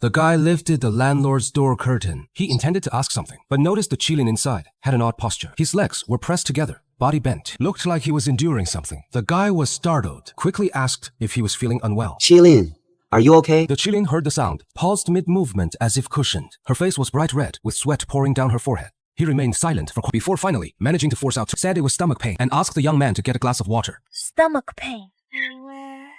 The guy lifted the landlord's door curtain. He intended to ask something, but noticed the Qilin inside had an odd posture. His legs were pressed together, body bent. Looked like he was enduring something. The guy was startled, quickly asked if he was feeling unwell. Qilin, are you okay? The Qilin heard the sound, paused mid-movement as if cushioned. Her face was bright red, with sweat pouring down her forehead. He remained silent for before finally, managing to force out, said it was stomach pain and asked the young man to get a glass of water. Stomach pain.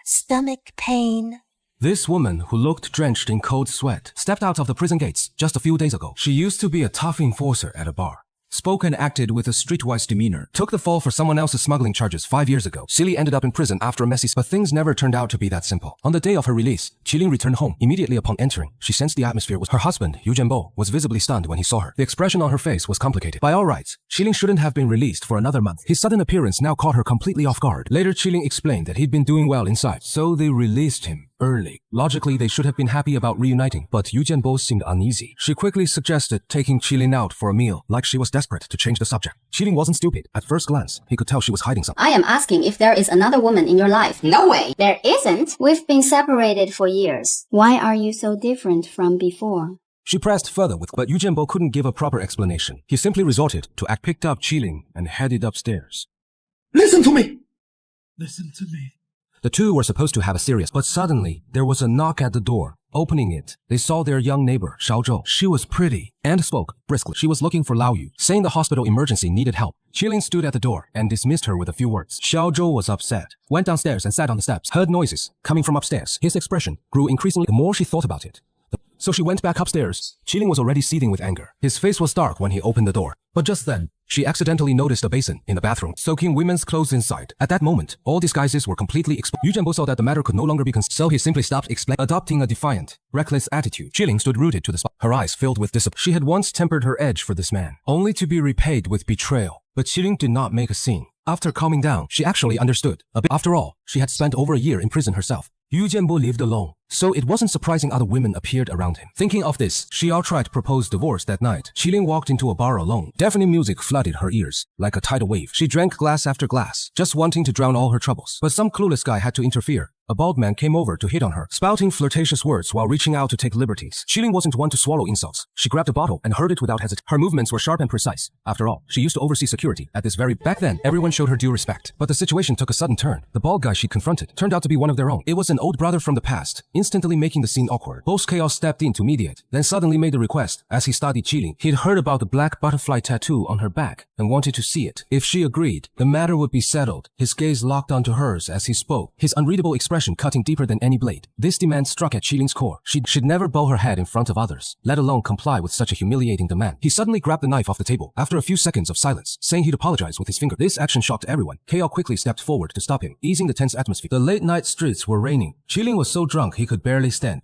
Stomach pain. This woman, who looked drenched in cold sweat, stepped out of the prison gates just a few days ago. She used to be a tough enforcer at a bar. Spoke and acted with a streetwise demeanor. Took the fall for someone else's smuggling charges 5 years ago. Silly ended up in prison after a messy, but things never turned out to be that simple. On the day of her release, Qilin returned home. Immediately upon entering, she sensed the atmosphere was her husband, Yu Jianbo, was visibly stunned when he saw her. The expression on her face was complicated. By all rights, Qilin shouldn't have been released for another month. His sudden appearance now caught her completely off guard. Later, Qilin explained that he'd been doing well inside, so they released him early. Logically, they should have been happy about reuniting, but Yu Jianbo seemed uneasy. She quickly suggested taking Qilin out for a meal, like she was desperate to change the subject. Qilin wasn't stupid. At first glance, he could tell she was hiding something. I am asking if there is another woman in your life. No way. There isn't. We've been separated for years. Why are you so different from before? She pressed further but Yu Jianbo couldn't give a proper explanation. He simply resorted to act, picked up Qilin and headed upstairs. Listen to me! Listen to me. The two were supposed to have a serious, but suddenly, there was a knock at the door. Opening it, they saw their young neighbor, Xiao Zhou. She was pretty and spoke briskly. She was looking for Lao Yu, saying the hospital emergency needed help. Qilin stood at the door and dismissed her with a few words. Xiao Zhou was upset, went downstairs and sat on the steps, heard noises coming from upstairs. His expression grew increasingly the more she thought about it. So she went back upstairs. Qilin was already seething with anger. His face was dark when he opened the door. But just then, she accidentally noticed a basin in the bathroom, soaking women's clothes inside. At that moment, all disguises were completely exposed. Yu Jianbo saw that the matter could no longer be so he simply stopped adopting a defiant, reckless attitude. Qilin stood rooted to the spot, her eyes filled with disappointment. She had once tempered her edge for this man, only to be repaid with betrayal. But Qilin did not make a scene. After calming down, she actually understood. After all, she had spent over a year in prison herself. Yu Jianbo lived alone, so it wasn't surprising other women appeared around him. Thinking of this, she outright proposed divorce that night. Qilin walked into a bar alone. Deafening music flooded her ears like a tidal wave. She drank glass after glass, just wanting to drown all her troubles. But some clueless guy had to interfere. A bald man came over to hit on her, spouting flirtatious words while reaching out to take liberties. Qilin wasn't one to swallow insults. She grabbed a bottle and hurled it without hesitation. Her movements were sharp and precise. After all, she used to oversee security at this very back then. Everyone showed her due respect. But the situation took a sudden turn. The bald guy she confronted turned out to be one of their own. It was an old brother from the past, instantly making the scene awkward. Both Chaos stepped in to mediate, then suddenly made a request. As he studied Qilin, he'd heard about the black butterfly tattoo on her back and wanted to see it. If she agreed, the matter would be settled. His gaze locked onto hers as he spoke, his unreadable expression cutting deeper than any blade. This demand struck at Qilin's core. She'd never bow her head in front of others, let alone comply with such a humiliating demand. He suddenly grabbed the knife off the table, after a few seconds of silence, saying he'd apologize with his finger. This action shocked everyone. Chaos quickly stepped forward to stop him, easing the tense atmosphere. The late-night streets were raining. Qilin was so drunk he could barely stand.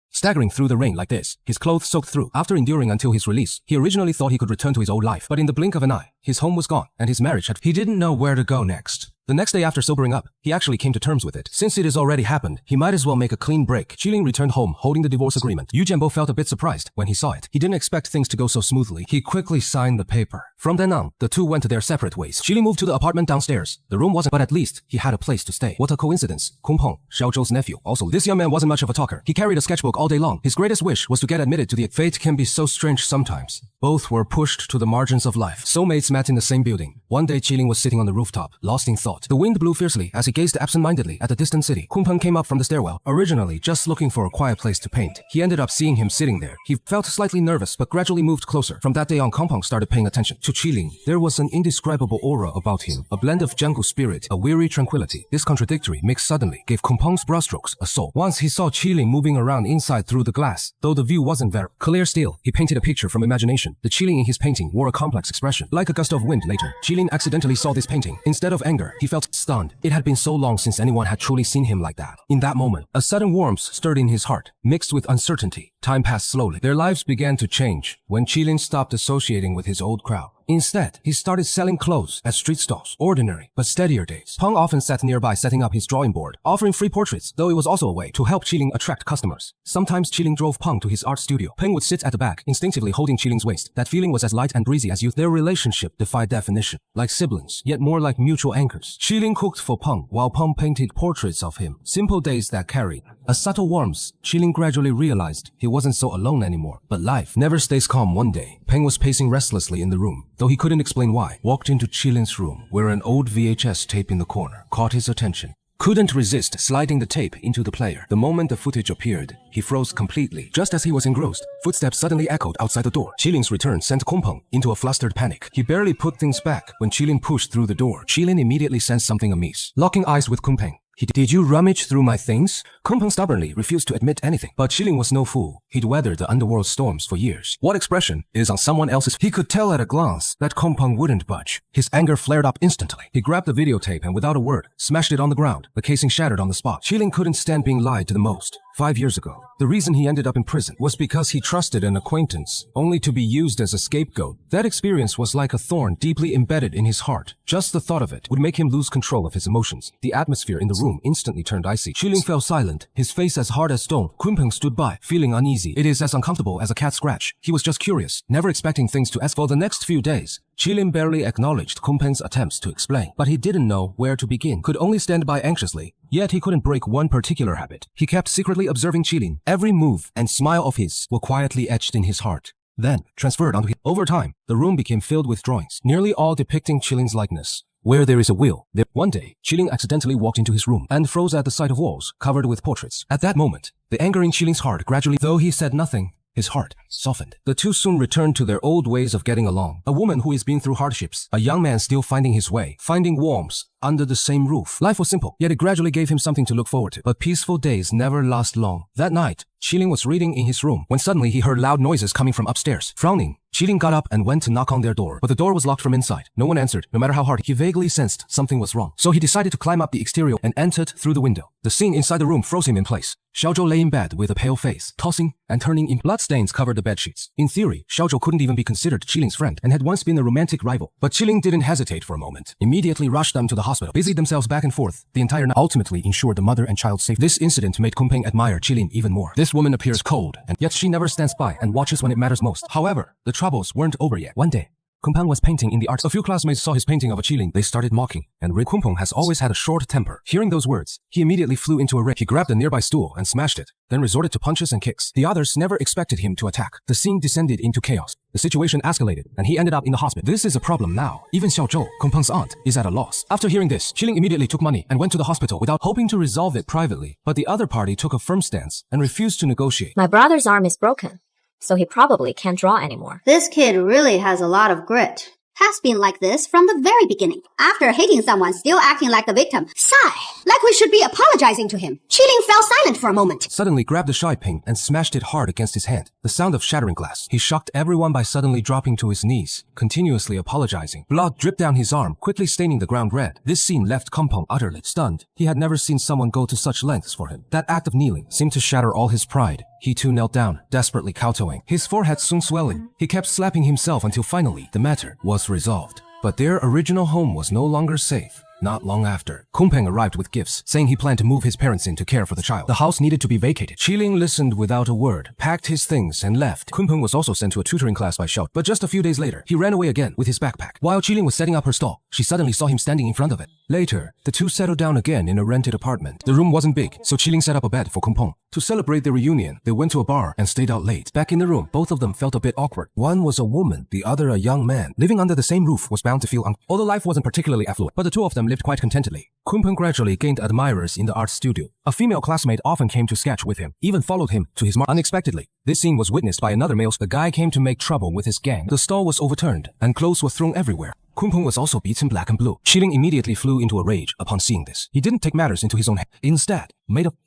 Staggering through the rain like this, his clothes soaked through. After enduring until his release, he originally thought he could return to his old life. But in the blink of an eye, his home was gone, and his marriage had... He didn't know where to go next. The next day after sobering up, he actually came to terms with it. Since it has already happened, he might as well make a clean break. Qilin returned home holding the divorce agreement. Yu Jianbo felt a bit surprised when he saw it. He didn't expect things to go so smoothly. He quickly signed the paper. From then on, the two went their separate ways. Qilin moved to the apartment downstairs. The room wasn't, but at least he had a place to stay. What a coincidence. Kung Peng, Xiao Zhou's nephew. Also, this young man wasn't much of a talker. He carried a sketchbook all day long. His greatest wish was to get admitted to the... Fate can be so strange sometimes. Both were pushed to the margins of life. Soulmates met in the same building. One day, Qilin was sitting on the rooftop, lost in thought. The wind blew fiercely as he gazed absent-mindedly at the distant city. Kung Peng came up from the stairwell, originally just looking for a quiet place to paint. He ended up seeing him sitting there. He felt slightly nervous, but gradually moved closer. From that day on, Kung Peng started paying attention to Qilin. There was an indescribable aura about him, a blend of jungle spirit, a weary tranquility. This contradictory mix suddenly gave Kung Peng's brushstrokes a soul. Once he saw Qilin moving around inside through the glass, though the view wasn't very clear still. He painted a picture from imagination. The Qilin in his painting wore a complex expression. Like a gust of wind later, Qilin accidentally saw this painting. Instead of anger, he felt stunned. It had been so long since anyone had truly seen him like that. In that moment, a sudden warmth stirred in his heart, mixed with uncertainty. Time passed slowly. Their lives began to change when Qilin stopped associating with his old crowd. Instead, he started selling clothes at street stalls. Ordinary, but steadier days. Peng often sat nearby setting up his drawing board, offering free portraits, though it was also a way to help Qiling attract customers. Sometimes Qiling drove Peng to his art studio. Peng would sit at the back, instinctively holding Qiling's waist. That feeling was as light and breezy as youth. Their relationship defied definition. Like siblings, yet more like mutual anchors. Qiling cooked for Peng, while Peng painted portraits of him. Simple days that carried a subtle warmth. Qiling gradually realized he wasn't so alone anymore. But life never stays calm. One day, Peng was pacing restlessly in the room, though he couldn't explain why. Walked into Qiling's room, where an old VHS tape in the corner caught his attention. Couldn't resist sliding the tape into the player. The moment the footage appeared, he froze completely. Just as he was engrossed, footsteps suddenly echoed outside the door. Qiling's return sent Peng into a flustered panic. He barely put things back when Qiling pushed through the door. Qiling immediately sensed something amiss. Locking eyes with Peng, did you rummage through my things? Peng stubbornly refused to admit anything. But Qiling was no fool. He'd weathered the underworld storms for years. What expression is on someone else's? He could tell at a glance that Peng wouldn't budge. His anger flared up instantly. He grabbed the videotape and without a word, smashed it on the ground. The casing shattered on the spot. Qiling couldn't stand being lied to the most. 5 years ago, the reason he ended up in prison was because he trusted an acquaintance, only to be used as a scapegoat. That experience was like a thorn deeply embedded in his heart. Just the thought of it would make him lose control of his emotions. The atmosphere in the room instantly turned icy. Qiling fell silent, his face as hard as stone. Peng stood by, feeling uneasy. It is as uncomfortable as a cat scratch. He was just curious, never expecting things to escalate. For the next few days, Qiling barely acknowledged Peng's attempts to explain, but he didn't know where to begin, could only stand by anxiously. Yet he couldn't break one particular habit. He kept secretly observing Qiling. Every move and smile of his were quietly etched in his heart, then transferred onto him. Over time, the room became filled with drawings, nearly all depicting Qiling's likeness. Where there is a will, there. One day, Qiling accidentally walked into his room and froze at the sight of walls covered with portraits. At that moment, the anger in Qiling's heart gradually, though he said nothing, his heart softened. The two soon returned to their old ways of getting along. A woman who has been through hardships, a young man still finding his way, finding warmth under the same roof. Life was simple, yet it gradually gave him something to look forward to. But peaceful days never last long. That night, Qiling was reading in his room when suddenly he heard loud noises coming from upstairs. Frowning, Qiling got up and went to knock on their door, but the door was locked from inside. No one answered, no matter how hard. He vaguely sensed something was wrong, so he decided to climb up the exterior and entered through the window. The scene inside the room froze him in place. Xiaozhou lay in bed with a pale face, tossing and turning in. Bloodstains covered the bedsheets. In theory, Xiaozhou couldn't even be considered Qiling's friend and had once been a romantic rival. But Qiling didn't hesitate for a moment. Immediately rushed them to the hospital, busied themselves back and forth the entire night, ultimately ensured the mother and child's safety. This incident made Peng admire Qiling even more. This woman appears cold, and yet she never stands by and watches when it matters most. However, the troubles weren't over yet. One day, Peng was painting in the arts. A few classmates saw his painting of a Qiling. They started mocking, and Peng has always had a short temper. Hearing those words, he immediately flew into a rage. He grabbed a nearby stool and smashed it, then resorted to punches and kicks. The others never expected him to attack. The scene descended into chaos. The situation escalated, and he ended up in the hospital. This is a problem now. Even Xiaozhou, Peng's aunt, is at a loss. After hearing this, Qiling immediately took money and went to the hospital without hoping to resolve it privately. But the other party took a firm stance and refused to negotiate. My brother's arm is broken, so he probably can't draw anymore. This kid really has a lot of grit. Has been like this from the very beginning. After hating someone, still acting like the victim. Sigh, like we should be apologizing to him. Qiling fell silent for a moment. Suddenly grabbed the shy Peng and smashed it hard against his hand. The sound of shattering glass. He shocked everyone by suddenly dropping to his knees, continuously apologizing. Blood dripped down his arm, quickly staining the ground red. This scene left Peng utterly stunned. He had never seen someone go to such lengths for him. That act of kneeling seemed to shatter all his pride. He too knelt down, desperately kowtowing, his forehead soon swelling. He kept slapping himself until finally the matter was resolved. But their original home was no longer safe. Not long after, Peng arrived with gifts, saying he planned to move his parents in to care for the child. The house needed to be vacated. Qiling listened without a word, packed his things, and left. Peng was also sent to a tutoring class by Xiao, but just a few days later, he ran away again with his backpack. While Qiling was setting up her stall, she suddenly saw him standing in front of it. Later, the two settled down again in a rented apartment. The room wasn't big, so Qiling set up a bed for Peng. To celebrate their reunion, they went to a bar and stayed out late. Back in the room, both of them felt a bit awkward. One was a woman, the other a young man. Living under the same roof was bound to feel although life wasn't particularly affluent, but the two of them lived quite contentedly. Peng gradually gained admirers in the art studio. A female classmate often came to sketch with him, even followed him to his unexpectedly. This scene was witnessed by another male. The guy came to make trouble with his gang. The stall was overturned, and clothes were thrown everywhere. Peng was also beaten black and blue. Qiling immediately flew into a rage upon seeing this. He didn't take matters into his own hands. Instead,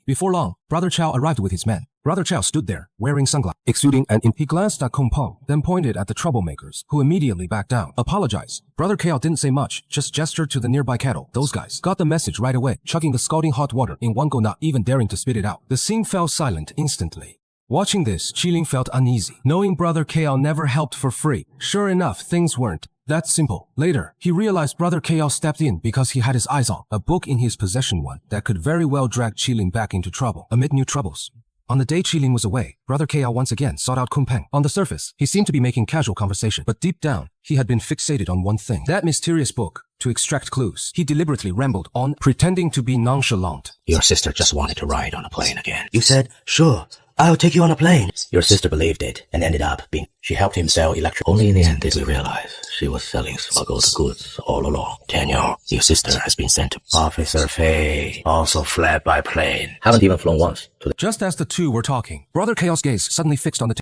before long, Brother Chao arrived with his men. Brother Chao stood there, wearing sunglasses, exuding he glanced at Peng, then pointed at the troublemakers, who immediately backed down. Apologized. Brother Kao didn't say much, just gestured to the nearby kettle. Those guys got the message right away, chugging the scalding hot water in one go, not even daring to spit it out. The scene fell silent instantly. Watching this, Qiling felt uneasy, knowing Brother Kao never helped for free. Sure enough, things weren't That's simple. Later, he realized Brother Ko stepped in because he had his eyes on a book in his possession, one that could very well drag Qilin back into trouble amid new troubles. On the day Qilin was away, Brother Ko once again sought out Kunpeng. On the surface, he seemed to be making casual conversation, but deep down, he had been fixated on one thing. That mysterious book. To extract clues, he deliberately rambled on, pretending to be nonchalant. Your sister just wanted to ride on a plane again. You said, sure, I'll take you on a plane. Your sister believed it and ended up being... She helped him sell electric... Only in the end did we realize she was selling smuggled goods all along. Daniel, your sister has been sent to... Officer Fei also fled by plane. Haven't even flown once. Just as the two were talking, Brother Ko's gaze suddenly fixed on the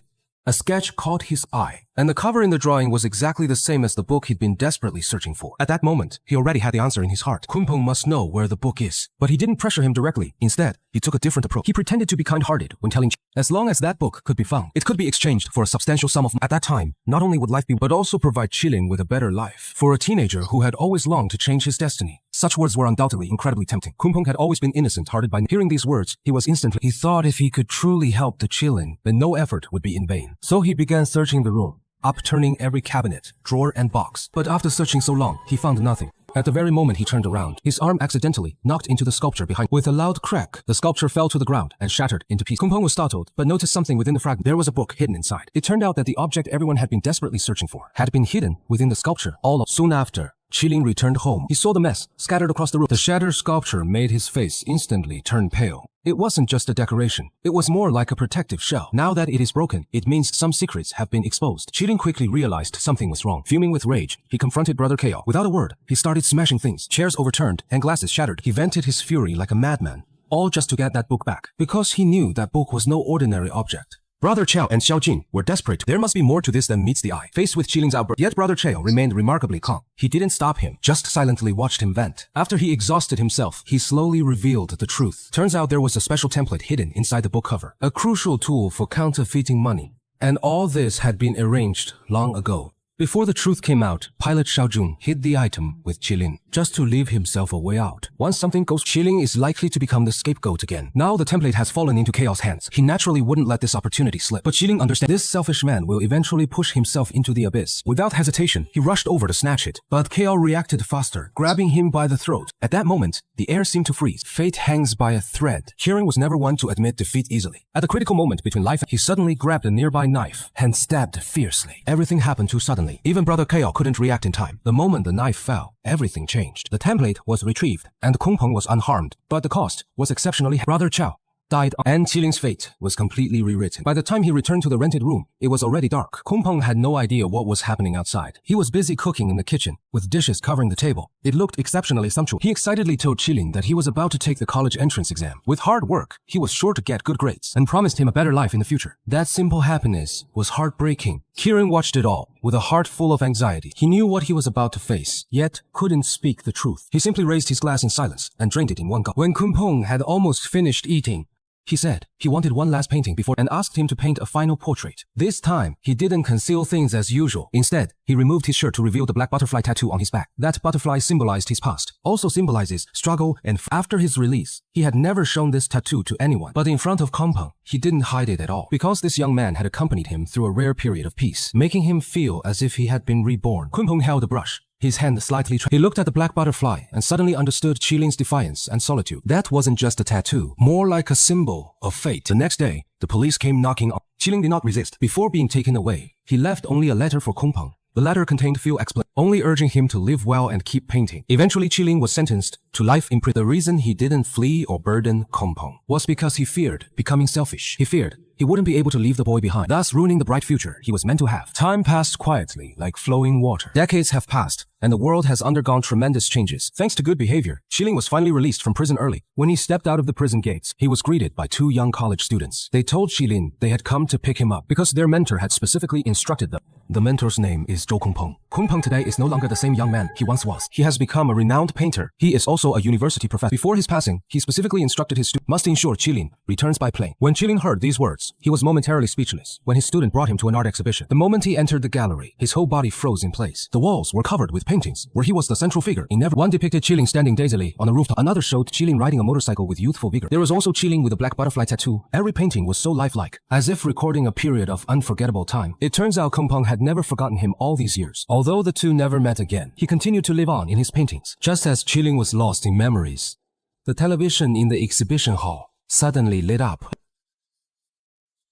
A sketch caught his eye, and the cover in the drawing was exactly the same as the book he'd been desperately searching for. At that moment, he already had the answer in his heart. Kunpeng must know where the book is. But he didn't pressure him directly. Instead, he took a different approach. He pretended to be kind-hearted when telling as long as that book could be found, it could be exchanged for a substantial sum of money. At that time, not only would life be but also provide Qilin with a better life. For a teenager who had always longed to change his destiny, such words were undoubtedly incredibly tempting. Kunpeng had always been innocent-hearted by hearing these words. He thought if he could truly help the Qilin, then no effort would be in vain. So he began searching the room, upturning every cabinet, drawer, and box. But after searching so long, he found nothing. At the very moment he turned around, his arm accidentally knocked into the sculpture behind. With a loud crack, the sculpture fell to the ground and shattered into pieces. Kunpeng was startled, but noticed something within the fragment. There was a book hidden inside. It turned out that the object everyone had been desperately searching for had been hidden within the sculpture. Soon after, Qilin returned home. He saw the mess scattered across the room. The shattered sculpture made his face instantly turn pale. It wasn't just a decoration. It was more like a protective shell. Now that it is broken, it means some secrets have been exposed. Qilin quickly realized something was wrong. Fuming with rage, he confronted Brother Ko. Without a word, he started smashing things. Chairs overturned and glasses shattered. He vented his fury like a madman, all just to get that book back. Because he knew that book was no ordinary object. Brother Chao and Xiao Jing were desperate. There must be more to this than meets the eye. Faced with Qilin's outburst, yet Brother Chao remained remarkably calm. He didn't stop him, just silently watched him vent. After he exhausted himself, he slowly revealed the truth. Turns out there was a special template hidden inside the book cover, a crucial tool for counterfeiting money. And all this had been arranged long ago. Before the truth came out, Pilot Xiaojun hid the item with Qilin, just to leave himself a way out. Once something goes, Qilin is likely to become the scapegoat again. Now the template has fallen into Chaos' hands. He naturally wouldn't let this opportunity slip. But Qilin understands this selfish man will eventually push himself into the abyss. Without hesitation, he rushed over to snatch it. But Chaos reacted faster, grabbing him by the throat. At that moment, the air seemed to freeze. Fate hangs by a thread. Qilin was never one to admit defeat easily. At the critical moment between life, he suddenly grabbed a nearby knife and stabbed fiercely. Everything happened too suddenly. Even Brother Ko couldn't react in time. The moment the knife fell, everything changed. The template was retrieved, and Kunpeng was unharmed, but the cost was exceptionally high. Brother Chao died, and Qilin's fate was completely rewritten. By the time he returned to the rented room, it was already dark. Kunpeng had no idea what was happening outside. He was busy cooking in the kitchen, with dishes covering the table. It looked exceptionally sumptuous. He excitedly told Qilin that he was about to take the college entrance exam. With hard work, he was sure to get good grades, and promised him a better life in the future. That simple happiness was heartbreaking. Qilin watched it all, with a heart full of anxiety. He knew what he was about to face, yet couldn't speak the truth. He simply raised his glass in silence, and drained it in one gulp. When Kunpeng had almost finished eating, he said he wanted one last painting before and asked him to paint a final portrait. This time, he didn't conceal things as usual. Instead, he removed his shirt to reveal the black butterfly tattoo on his back. That butterfly symbolized his past, also symbolizes struggle and after his release, he had never shown this tattoo to anyone. But in front of Kunpeng, he didn't hide it at all, because this young man had accompanied him through a rare period of peace, making him feel as if he had been reborn. Kunpeng held a brush. His hand slightly He looked at the black butterfly and suddenly understood Qilin's defiance and solitude. That wasn't just a tattoo, more like a symbol of fate. The next day, the police came knocking on. Qilin did not resist. Before being taken away, he left only a letter for Kunpeng. The letter contained few explanations, only urging him to live well and keep painting. Eventually, Qilin was sentenced to life in prison. The reason he didn't flee or burden Kunpeng was because he feared becoming selfish. He feared he wouldn't be able to leave the boy behind, thus ruining the bright future he was meant to have. Time passed quietly, like flowing water. Decades have passed, and the world has undergone tremendous changes. Thanks to good behavior, Qilin was finally released from prison early. When he stepped out of the prison gates, he was greeted by two young college students. They told Qilin they had come to pick him up because their mentor had specifically instructed them. The mentor's name is Zhou Kunpeng. Kunpeng today is no longer the same young man he once was. He has become a renowned painter. He is also a university professor. Before his passing, he specifically instructed his students must ensure Qilin returns by plane. When Qilin heard these words, years. He was momentarily speechless when his student brought him to an art exhibition. The moment he entered the gallery, his whole body froze in place. The walls were covered with paintings, where he was the central figure in every one depicted Chiling standing dazedly on a rooftop. Another showed Chiling riding a motorcycle with youthful vigor. There was also Chiling with a black butterfly tattoo. Every painting was so lifelike, as if recording a period of unforgettable time. It turns out A'Peng had never forgotten him all these years. Although the two never met again, he continued to live on in his paintings, just as Chiling was lost in memories. The television in the exhibition hall suddenly lit up.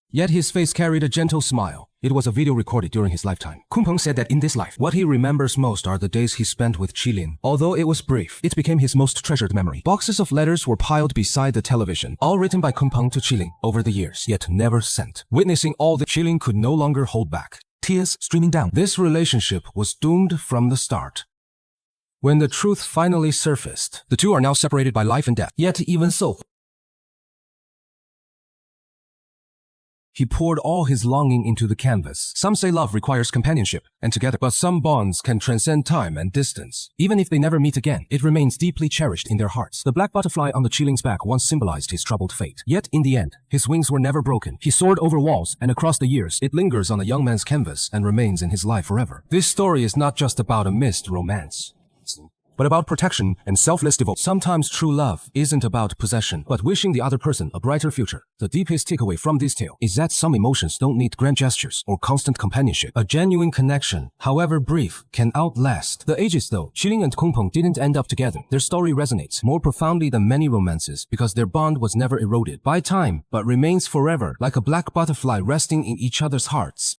Yet his face carried a gentle smile. It was a video recorded during his lifetime. A'Peng said that in this life, what he remembers most are the days he spent with Chiling. Although it was brief, it became his most treasured memory. Boxes of letters were piled beside the television, all written by A'Peng to Chiling over the years, yet never sent. Witnessing all that, Chiling could no longer hold back, tears streaming down. This relationship was doomed from the start. When the truth finally surfaced, the two are now separated by life and death. Yet even so, he poured all his longing into the canvas. Some say love requires companionship and together, but some bonds can transcend time and distance. Even if they never meet again, it remains deeply cherished in their hearts. The black butterfly on the Chiling's back once symbolized his troubled fate. Yet in the end, his wings were never broken. He soared over walls, and across the years, it lingers on a young man's canvas and remains in his life forever. This story is not just about a missed romance, but about protection and selfless devotion. Sometimes true love isn't about possession, but wishing the other person a brighter future. The deepest takeaway from this tale is that some emotions don't need grand gestures or constant companionship. A genuine connection, however brief, can outlast the ages though. Chiling and A'Peng didn't end up together. Their story resonates more profoundly than many romances because their bond was never eroded by time, but remains forever, like a black butterfly resting in each other's hearts.